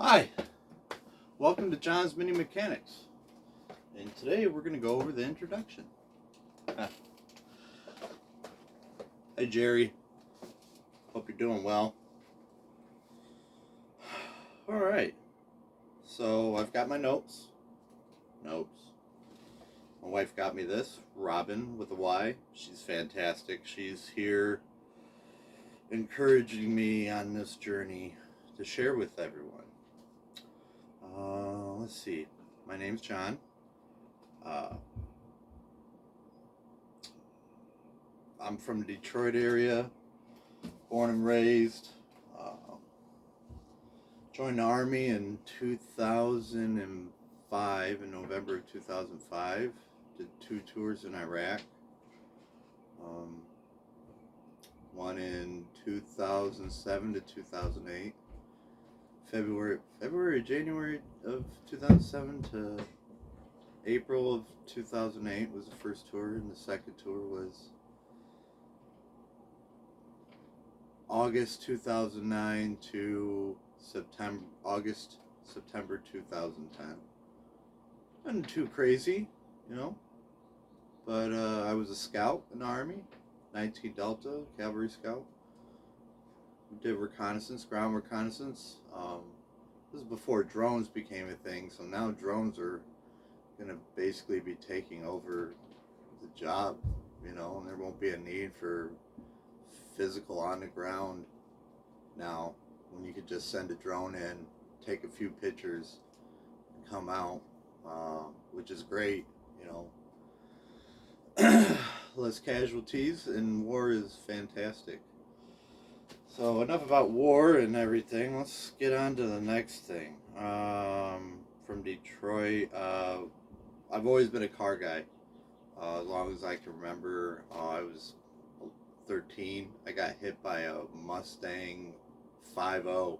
Hi, welcome to John's Mini Mechanics, and today we're going to go over the introduction. Hi Jerry, hope you're doing well. Alright, so I've got my notes. My wife got me this, Robin with a Y. She's fantastic. She's here encouraging me on this journey to share with everyone. Let's see, my name's John. I'm from the Detroit area, born and raised. Joined the Army in 2005, in November of 2005. Did 2 tours in Iraq. One in 2007 to 2008. January of 2007 to April of 2008 was the first tour, and the second tour was August 2009 to September 2010. Nothing too crazy, but I was a scout in the Army, 19 Delta, Cavalry Scout. We did reconnaissance, ground reconnaissance. This is before drones became a thing, so now drones are going to basically be taking over the job, and there won't be a need for physical on the ground now, when you could just send a drone in, take a few pictures, and come out, which is great, less casualties, and war is fantastic. So enough about war and everything. Let's get on to the next thing. From Detroit, I've always been a car guy, as long as I can remember. I was 13. I got hit by a Mustang 5.0,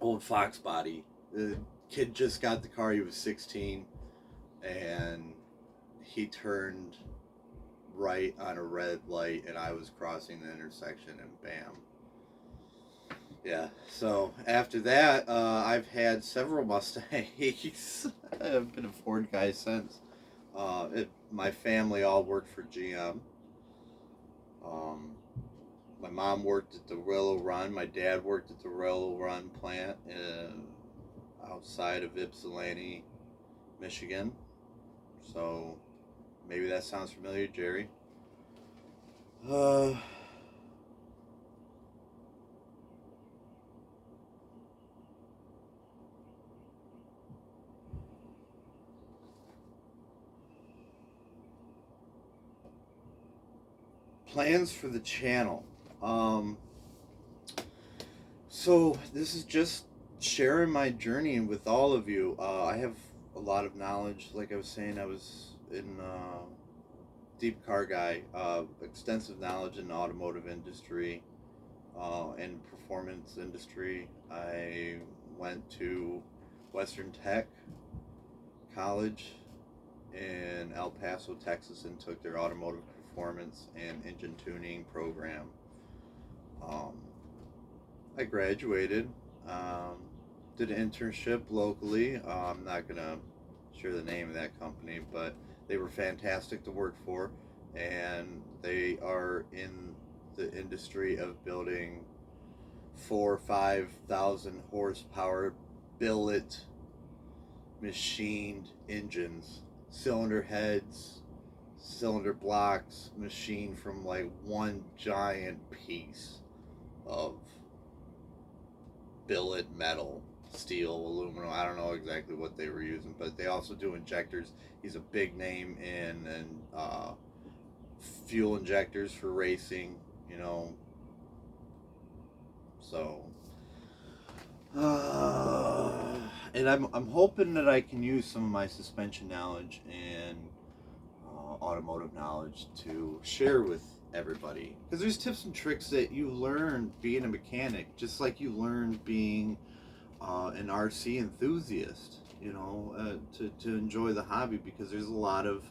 old Fox body. The kid just got the car. He was 16, and he turned right on a red light, and I was crossing the intersection, and bam. Yeah, so after that, I've had several Mustangs. I've been a Ford guy since. My family all worked for GM. My mom worked at the Willow Run. My dad worked at the Willow Run plant outside of Ypsilanti, Michigan. So maybe that sounds familiar, Jerry. Plans for the channel. So this is just sharing my journey with all of you. I have a lot of knowledge. Like I was saying, I was in deep car guy, extensive knowledge in the automotive industry and performance industry. I went to Western Tech College in El Paso, Texas, and took their automotive performance and engine tuning program. I graduated, did an internship locally. I'm not going to share the name of that company, but they were fantastic to work for, and they are in the industry of building 4,000 or 5,000 horsepower billet machined engines, cylinder heads, cylinder blocks, machined from like one giant piece of billet metal, steel, aluminum. I don't know exactly what they were using, but they also do injectors. He's a big name in fuel injectors for racing, so and I'm hoping that I can use some of my suspension knowledge and automotive knowledge to share with everybody, because there's tips and tricks that you learn being a mechanic, just like you learn being an RC enthusiast, to enjoy the hobby, because there's a lot of,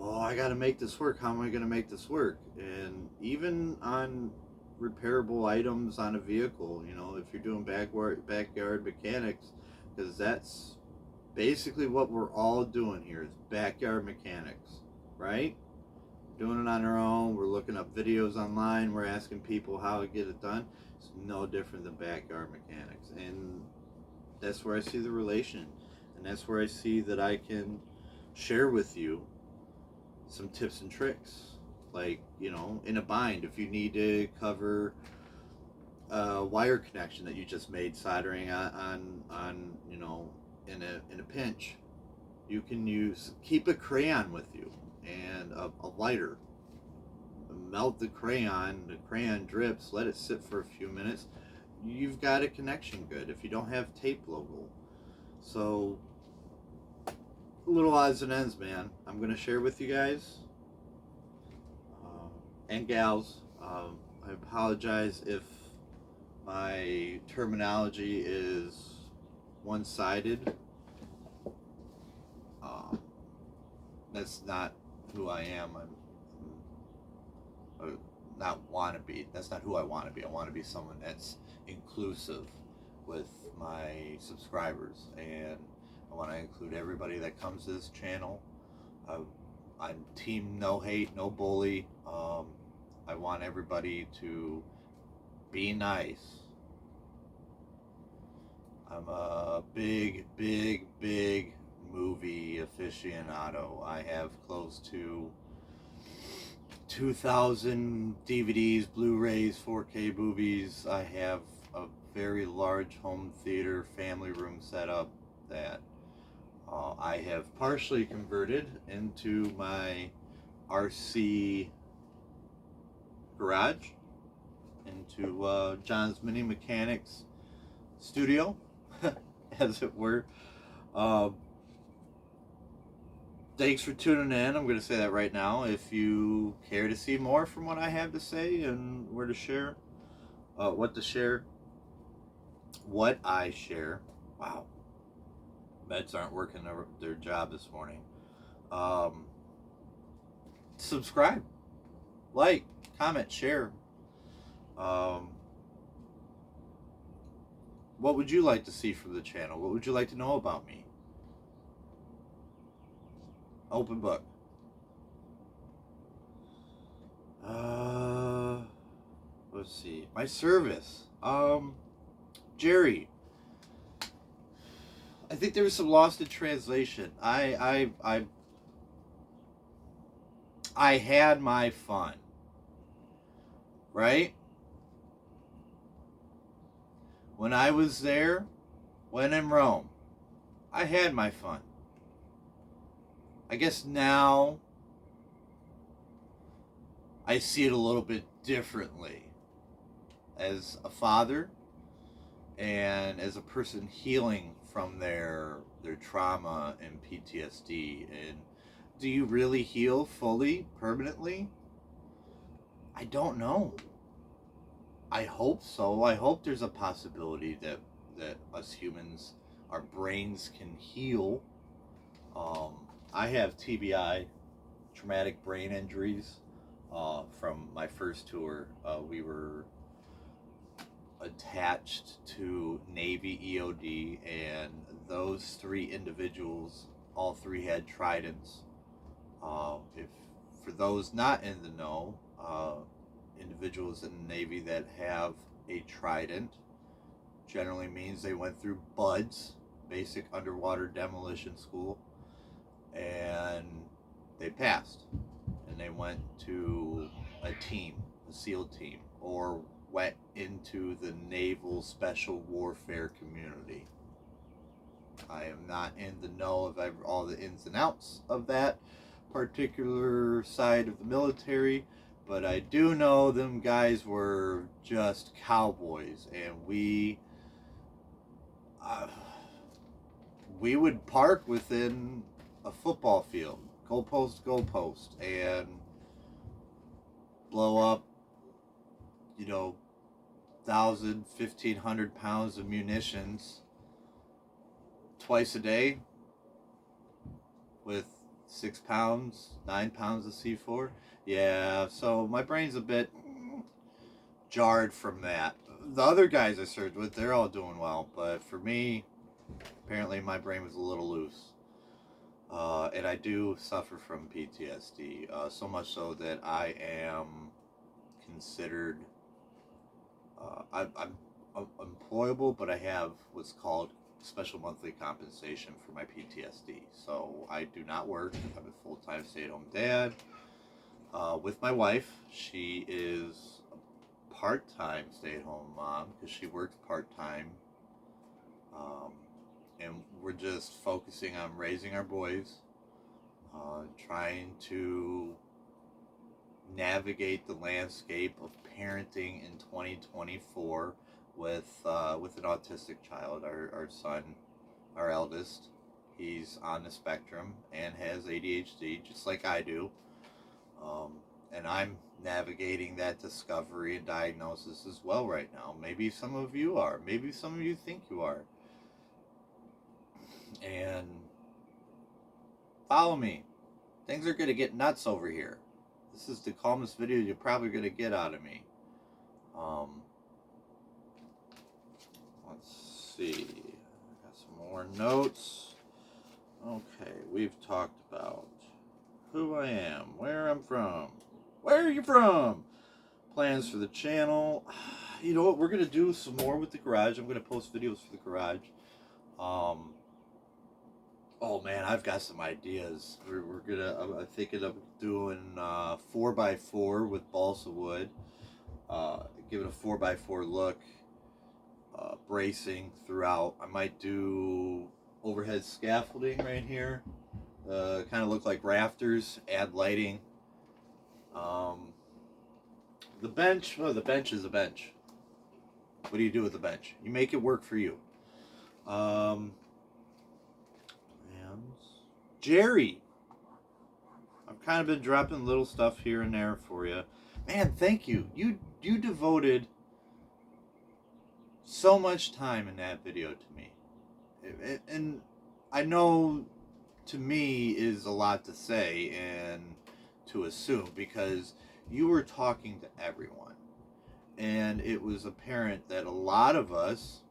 I got to make this work. How am I going to make this work? And even on repairable items on a vehicle. You know, if you're doing backyard mechanics, because that's basically what we're all doing here is backyard mechanics, right? Doing it on our own. We're looking up videos online. We're asking people how to get it done. It's no different than backyard mechanics, and that's where I see the relation, and that's where I see that I can share with you some tips and tricks. Like, you know, in a bind, if you need to cover a wire connection that you just made soldering on you know, in a pinch, you can keep a crayon with you and a lighter. Melt the crayon drips, let it sit for a few minutes. You've got a connection good if you don't have tape logo. So, little odds and ends, man. I'm going to share with you guys and gals. I apologize if my terminology is one-sided. That's not who I am. I'm not wannabe. That's not who I want to be. I want to be someone that's inclusive with my subscribers, and I want to include everybody that comes to this channel. I'm team no hate, no bully. I want everybody to be nice. I'm a big movie aficionado. I have close to 2,000 DVDs, Blu-rays, 4K movies. I have a very large home theater family room setup that I have partially converted into my RC garage, into John's Mini Mechanics studio, as it were. Thanks for tuning in. I'm going to say that right now. If you care to see more from what I have to say and what I share. Wow. Meds aren't working their job this morning. Subscribe, like, comment, share. What would you like to see from the channel? What would you like to know about me? Open book. Let's see. My service. Jerry. I think there was some lost in translation. I had my fun. Right? When I was there, when in Rome, I had my fun. I guess now I see it a little bit differently as a father and as a person healing from their trauma and PTSD. And do you really heal fully, permanently? I don't know. I hope so. I hope there's a possibility that us humans, our brains can heal. I have TBI, traumatic brain injuries, from my first tour. We were attached to Navy EOD, and those three individuals, all three had tridents. If for those not in the know, individuals in the Navy that have a trident generally means they went through BUDS, basic underwater demolition school, and they passed, and they went to a team, a SEAL team, or went into the naval special warfare community. I am not in the know of all the ins and outs of that particular side of the military, but I do know them guys were just cowboys, and we would park within a football field, goalpost to goalpost, and blow up, 1,000, 1,500 pounds of munitions twice a day with 6 pounds, 9 pounds of C4. Yeah, so my brain's a bit jarred from that. The other guys I served with, they're all doing well, but for me, apparently my brain was a little loose. And I do suffer from PTSD, so much so that I am considered, I'm employable, but I have what's called special monthly compensation for my PTSD. So I do not work. I'm a full-time stay-at-home dad with my wife. She is a part-time stay-at-home mom because she works part-time. Um, and we're just focusing on raising our boys, trying to navigate the landscape of parenting in 2024 with an autistic child. Our son, our eldest, he's on the spectrum and has ADHD, just like I do. And I'm navigating that discovery and diagnosis as well right now. Maybe some of you are. Maybe some of you think you are. And follow me. Things are going to get nuts over here. This is the calmest video you're probably going to get out of me. Let's see. Got some more notes. Okay, we've talked about who I am, where I'm from. Where are you from? Plans for the channel. You know what? We're going to do some more with the garage. I'm going to post videos for the garage. Oh man, I've got some ideas. I'm thinking of doing 4x4 with balsa wood. Give it a 4x4 look. Bracing throughout. I might do overhead scaffolding right here. Kind of look like rafters. Add lighting. The bench. Oh, the bench is a bench. What do you do with the bench? You make it work for you. Jerry, I've kind of been dropping little stuff here and there for you. Man, thank you. You devoted so much time in that video to me. And I know to me is a lot to say and to assume because you were talking to everyone. And it was apparent that a lot of us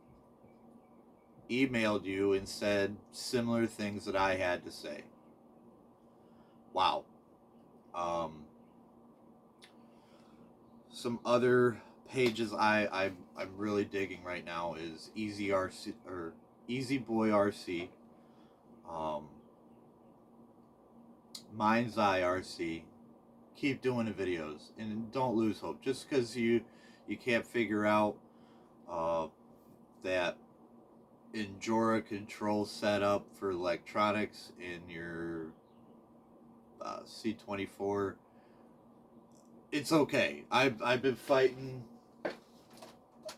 emailed you and said similar things that I had to say. Wow. Some other pages I'm really digging right now is Easy RC or Easy Boy RC, Mind's Eye RC. Keep doing the videos and don't lose hope. Just because you can't figure out that Injora control setup for electronics in your C24, it's okay. I've been fighting.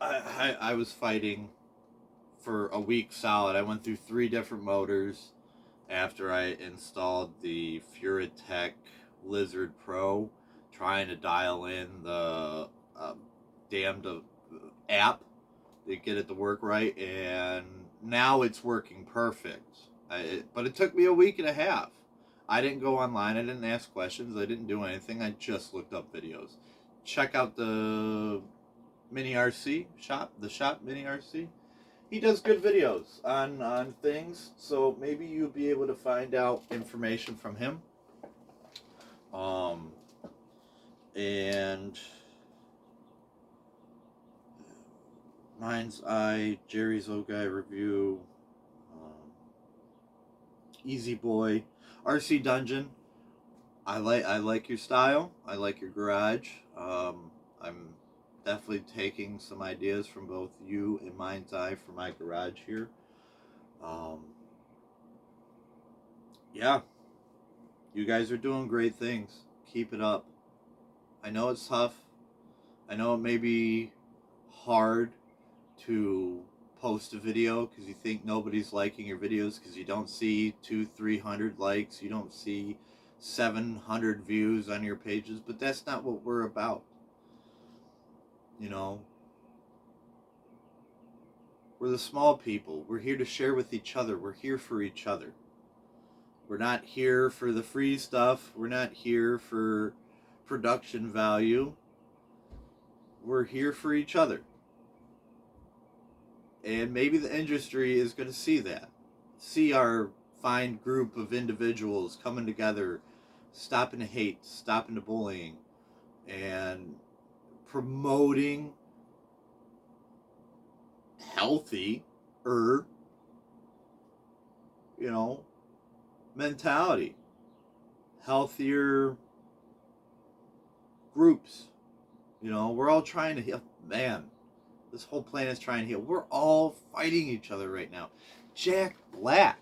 I was fighting for a week solid. I went through 3 different motors after I installed the Furatech Lizard Pro, trying to dial in the damned app to get it to work right, and now it's working perfect. But it took me a week and a half. I didn't go online, I didn't ask questions, I didn't do anything, I just looked up videos. Check out the Mini RC shop, the shop Mini RC. He does good videos on things, so maybe you'll be able to find out information from him. And Mind's Eye, Jerry's Old Guy review, Easy Boy, RC Dungeon. I like your style. I like your garage. I'm definitely taking some ideas from both you and Mind's Eye for my garage here. Yeah, you guys are doing great things. Keep it up. I know it's tough. I know it may be hard to post a video because you think nobody's liking your videos because you don't see 200-300 likes, you don't see 700 views on your pages, but that's not what we're about. You know, we're the small people. We're here to share with each other. We're here for each other. We're not here for the free stuff. We're not here for production value. We're here for each other. And maybe the industry is going to see that. See our fine group of individuals coming together, stopping the hate, stopping the bullying, and promoting healthy you know, mentality, healthier groups. You know, we're all trying to heal. Man, this whole planet's trying to heal. We're all fighting each other right now. Jack Black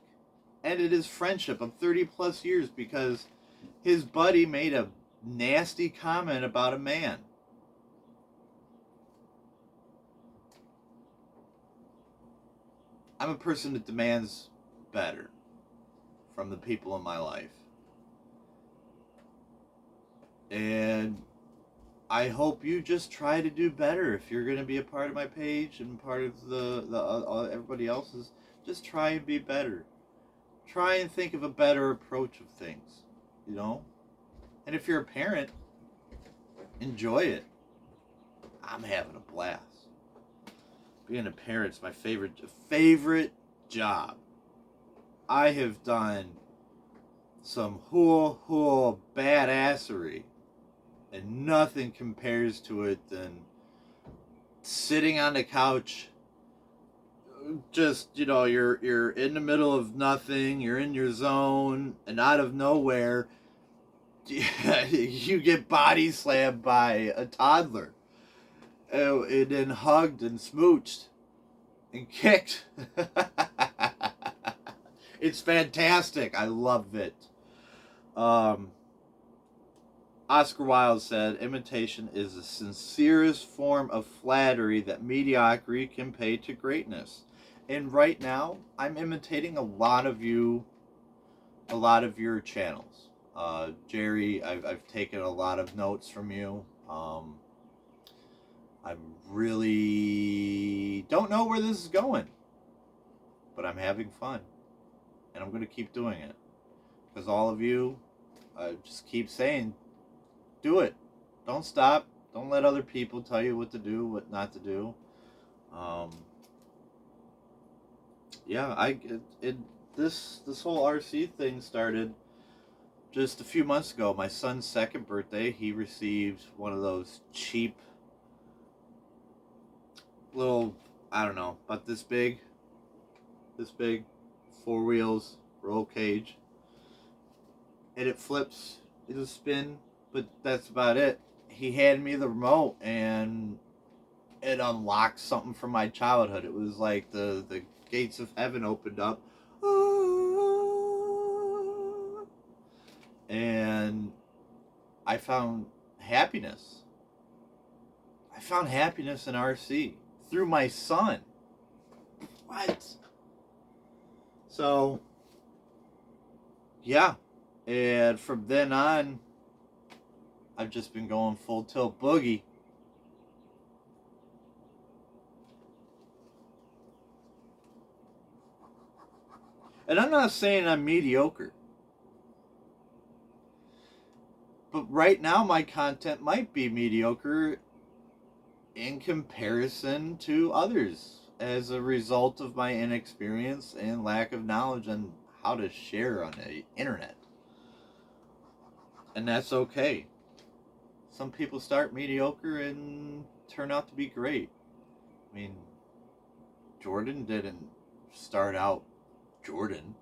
ended his friendship of 30 plus years because his buddy made a nasty comment about a man. I'm a person that demands better from the people in my life. And I hope you just try to do better. If you're going to be a part of my page and part of the everybody else's, just try and be better. Try and think of a better approach of things, you know? And if you're a parent, enjoy it. I'm having a blast. Being a parent's my favorite job. I have done some badassery, and nothing compares to it than sitting on the couch. Just, you know, you're in the middle of nothing, you're in your zone, and out of nowhere, you get body slammed by a toddler, and then hugged and smooched and kicked. It's fantastic. I love it. Oscar Wilde said, imitation is the sincerest form of flattery that mediocrity can pay to greatness. And right now, I'm imitating a lot of your channels. Jerry, I've taken a lot of notes from you. I really don't know where this is going, but I'm having fun. And I'm going to keep doing it. Because all of you, just keep saying, do it. Don't stop. Don't let other people tell you what to do, what not to do. This whole RC thing started just a few months ago. My son's second birthday, he received one of those cheap little, I don't know, about this big, 4 wheels, roll cage, and it flips, it'll spin, but that's about it. He handed me the remote, and it unlocked something from my childhood. It was like the gates of heaven opened up, and I found happiness. I found happiness in RC through my son. What? So, yeah. And from then on, I've just been going full tilt boogie. And I'm not saying I'm mediocre. But right now, my content might be mediocre in comparison to others as a result of my inexperience and lack of knowledge on how to share on the internet. And that's okay. Some people start mediocre and turn out to be great. I mean, Jordan didn't start out Jordan.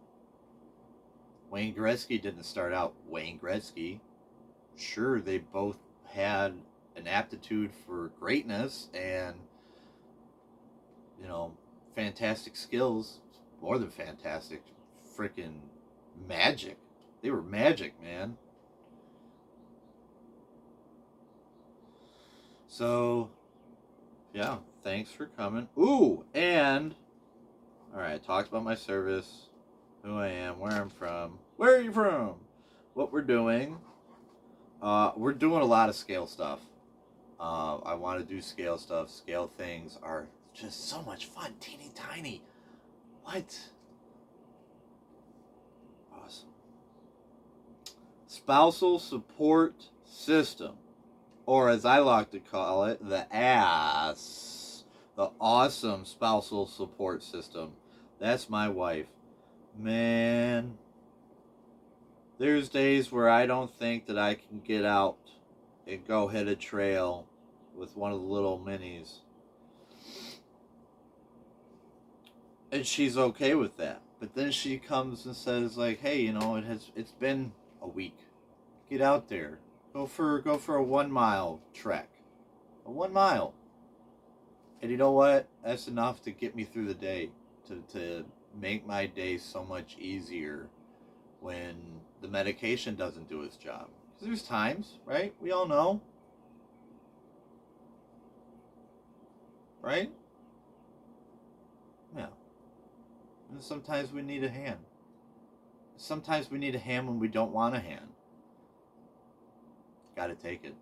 Wayne Gretzky didn't start out Wayne Gretzky. Sure, they both had an aptitude for greatness and, you know, fantastic skills. More than fantastic. Freaking magic. They were magic, man. So, yeah, thanks for coming. Ooh, and, alright, I talked about my service, who I am, where I'm from. Where are you from? What we're doing. We're doing a lot of scale stuff. I want to do scale stuff. Scale things are just so much fun. Teeny tiny. What? Awesome. Spousal support system. or as I like to call it, the ass, the awesome spousal support system. That's my wife. Man, there's days where I don't think that I can get out and go hit a trail with one of the little minis. And she's okay with that. But then she comes and says like, "Hey, it's been a week. Get out there. Go for a 1 mile trek. A 1 mile. And you know what? That's enough to get me through the day. To make my day so much easier when the medication doesn't do its job. Because there's times, right? We all know. Right? Yeah. And sometimes we need a hand. Sometimes we need a hand when we don't want a hand. Gotta take it.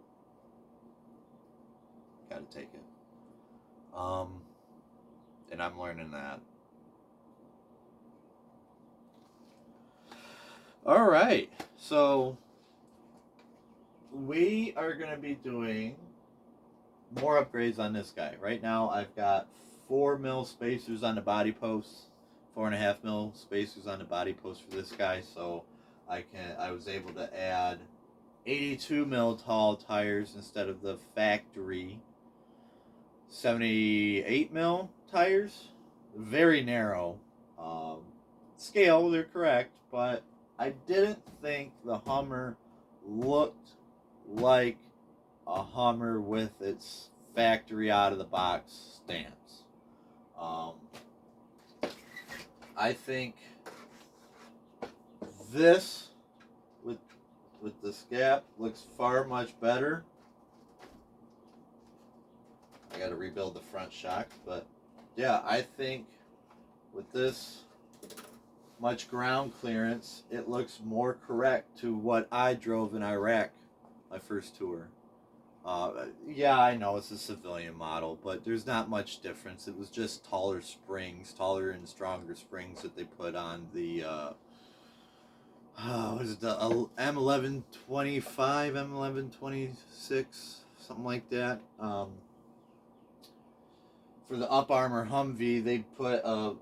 Gotta take it. And I'm learning that. All right. So we are going to be doing more upgrades on this guy. Right now I've got 4 mil spacers on the body posts, 4.5 mil spacers on the body post for this guy. So I was able to add 82 mil tall tires instead of the factory 78 mil tires. Very narrow scale, they're correct, but I didn't think the Hummer looked like a Hummer with its factory out of the box stance. I think this with this gap looks far much better. I got to rebuild the front shocks, but yeah, I think with this much ground clearance, it looks more correct to what I drove in Iraq, my first tour. Yeah, I know it's a civilian model, but there's not much difference. It was just taller springs, taller and stronger springs that they put on the what is it, the M1125, M1126, something like that. For the Up Armor Humvee, they put a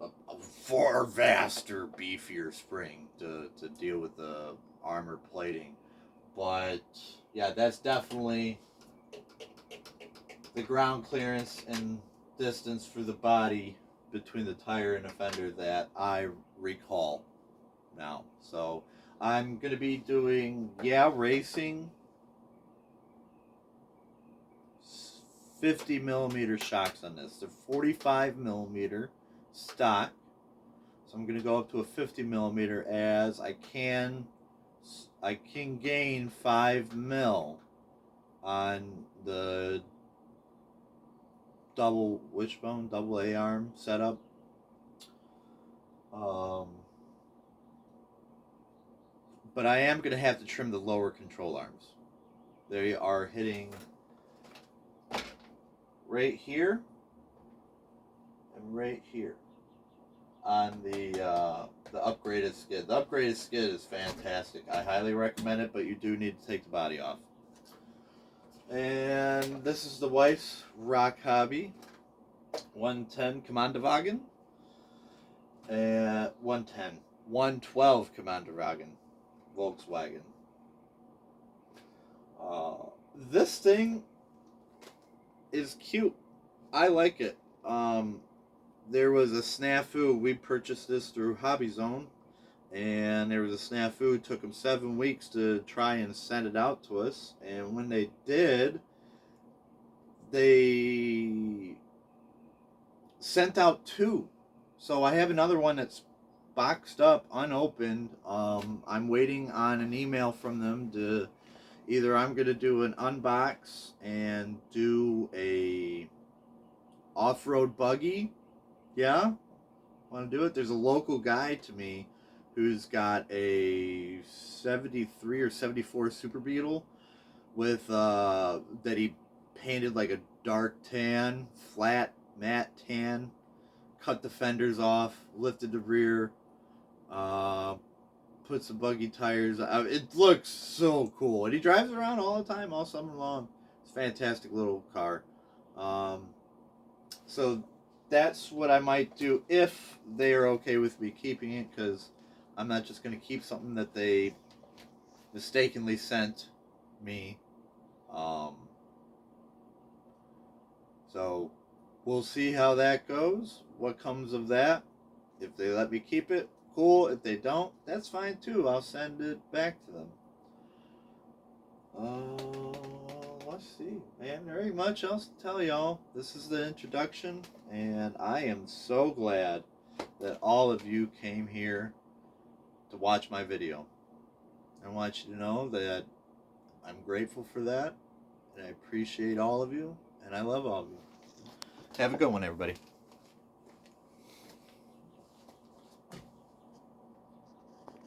far vaster, beefier spring to deal with the armor plating. But yeah, that's definitely the ground clearance and distance for the body between the tire and the fender that I recall now. So I'm going to be doing, racing 50 millimeter shocks on this. They're 45 millimeter stock. So I'm going to go up to a 50 millimeter as I can gain 5 mil on the double wishbone, double A-arm setup. But I am going to have to trim the lower control arms. They are hitting right here and right here on the upgraded skid. The upgraded skid is fantastic. I highly recommend it, but you do need to take the body off. And this is the wife's rock hobby 110 Commanderwagen. 112 Commanderwagen Volkswagen. This thing is cute. I like it. There was a snafu. We purchased this through Hobby Zone, and there was a snafu. It took them 7 weeks to try and send it out to us, and when they did, they sent out 2. So I have another one that's boxed up, unopened. I'm waiting on an email from them to either I'm going to do an unbox and do a off-road buggy. Yeah, want to do it? There's a local guy to me who's got a 73 or 74 Super Beetle with that he painted like a dark tan, flat matte tan, cut the fenders off, lifted the rear, put some buggy tires. It looks so cool, and he drives around all the time, all summer long. It's a fantastic little car. So that's what I might do if they are okay with me keeping it, because I'm not just going to keep something that they mistakenly sent me. Um, so we'll see how that goes, what comes of that. If they let me keep it, cool. If they don't, that's fine too. I'll send it back to them. Let's see. Man, there ain't much else to tell y'all. This is the introduction, and I am so glad that all of you came here to watch my video. I want you to know that I'm grateful for that, and I appreciate all of you, and I love all of you. Have a good one, everybody.